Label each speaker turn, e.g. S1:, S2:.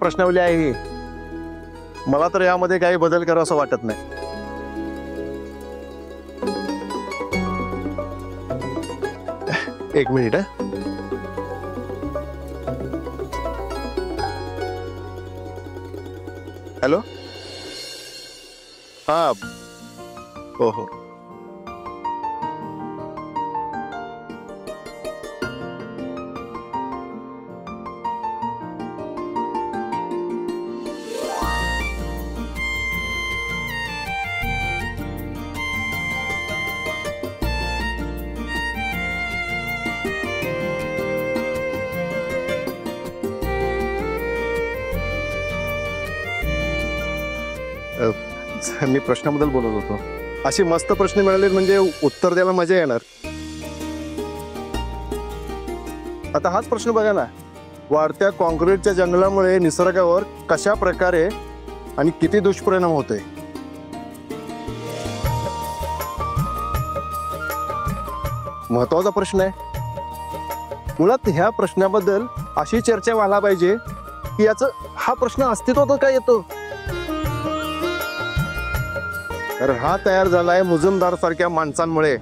S1: प्रश्नावली आहे ही. मला तर यामध्ये काही बदल करावा असं वाटत नाही. एक मिनिट. हॅलो. हा. हो हो. मी प्रश्नाबद्दल बोलत होतो. अशी मस्त प्रश्न मिळाले म्हणजे उत्तर द्यायला मजा येणार. आता हाच प्रश्न बघा ना. वाढत्या कॉन्क्रीटच्या जंगलामुळे निसर्गावर कशा प्रकारे आणि किती दुष्परिणाम होतोय. महत्वाचा प्रश्न आहे. मुळात ह्या प्रश्नाबद्दल अशी चर्चा व्हायला पाहिजे की याचं हा प्रश्न अस्तित्वात का येतो. तर हा तयार झालाय मुजुमदार सारख्या माणसांमुळे.